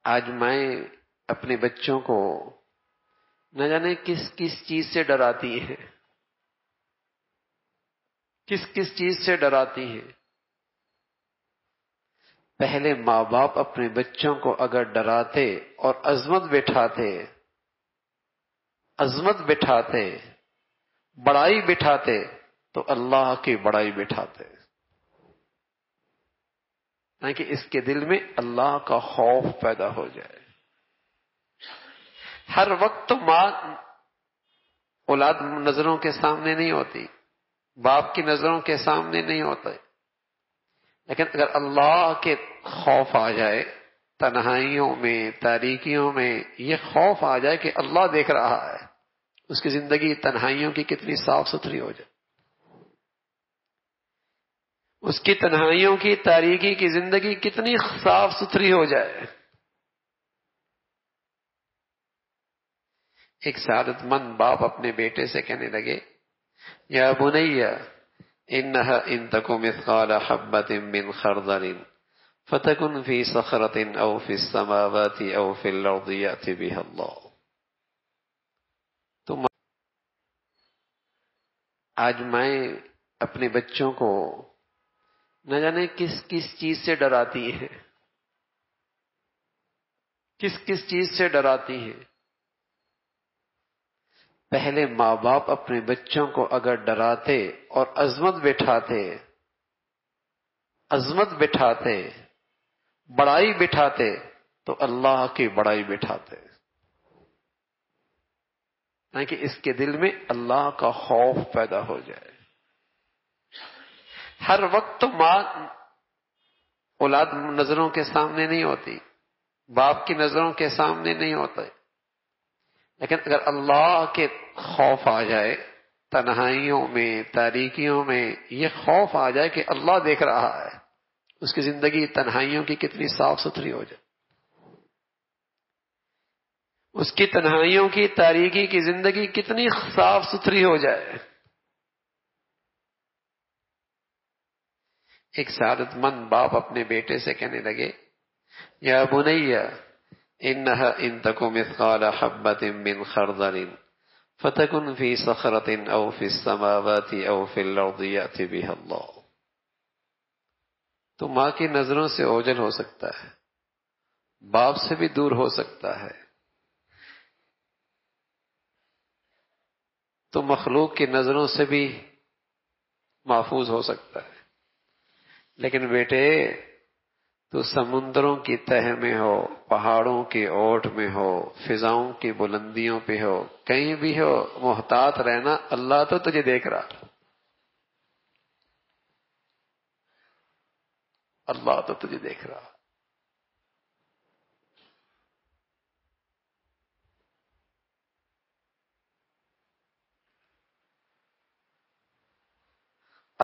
آج میں اپنے بچوں کو نہ جانے کس کس چیز سے ڈراتی ہیں، کس کس چیز سے ڈراتی ہیں۔ پہلے ماں باپ اپنے بچوں کو اگر ڈراتے اور عظمت بٹھاتے، بڑائی بٹھاتے تو اللہ کی بڑائی بٹھاتے، تاکہ اس کے دل میں اللہ کا خوف پیدا ہو جائے۔ ہر وقت ماں اولاد نظروں کے سامنے نہیں ہوتی، باپ کی نظروں کے سامنے نہیں ہوتا، لیکن اگر اللہ کے خوف آ جائے، تنہائیوں میں، تاریکیوں میں یہ خوف آ جائے کہ اللہ دیکھ رہا ہے، اس کی زندگی تنہائیوں کی کتنی صاف ستھری ہو جائے، اس کی تنہائیوں کی تاریکی کی زندگی کتنی صاف ستھری ہو جائے۔ ایک سعادت مند باپ اپنے بیٹے سے کہنے لگے، یا بنی انہا ان تکو مثقال حبۃ من خردل فتکن فی صخرۃ او فی السماوات او فی الارض یأتی بها اللہ۔ تم آج میں اپنے بچوں کو نہ جانے کس کس چیز سے ڈراتی ہیں، کس کس چیز سے ڈراتی ہیں۔ پہلے ماں باپ اپنے بچوں کو اگر ڈراتے اور عظمت بٹھاتے، بڑائی بٹھاتے تو اللہ کی بڑائی بٹھاتے، تاکہ اس کے دل میں اللہ کا خوف پیدا ہو جائے۔ ہر وقت ماں اولاد نظروں کے سامنے نہیں ہوتی، باپ کی نظروں کے سامنے نہیں ہوتا، لیکن اگر اللہ کے خوف آ جائے، تنہائیوں میں، تاریکیوں میں یہ خوف آ جائے کہ اللہ دیکھ رہا ہے، اس کی زندگی تنہائیوں کی کتنی صاف ستھری ہو جائے، اس کی تنہائیوں کی تاریکی کی زندگی کتنی صاف ستھری ہو جائے۔ ایک سعادت مند باپ اپنے بیٹے سے کہنے لگے، یا بنی انہا ان تکو مثقال حبۃ من خردل فتکن فی صخرۃ او فی السماوات او فی الارض یأتی بها اللہ۔ تو ماں کی نظروں سے اوجھل ہو سکتا ہے، باپ سے بھی دور ہو سکتا ہے، تو مخلوق کی نظروں سے بھی محفوظ ہو سکتا ہے، لیکن بیٹے تو سمندروں کی تہ میں ہو، پہاڑوں کی اوٹ میں ہو، فضاؤں کی بلندیوں پہ ہو، کہیں بھی ہو، محتاط رہنا، اللہ تو تجھے دیکھ رہا، اللہ تو تجھے دیکھ رہا۔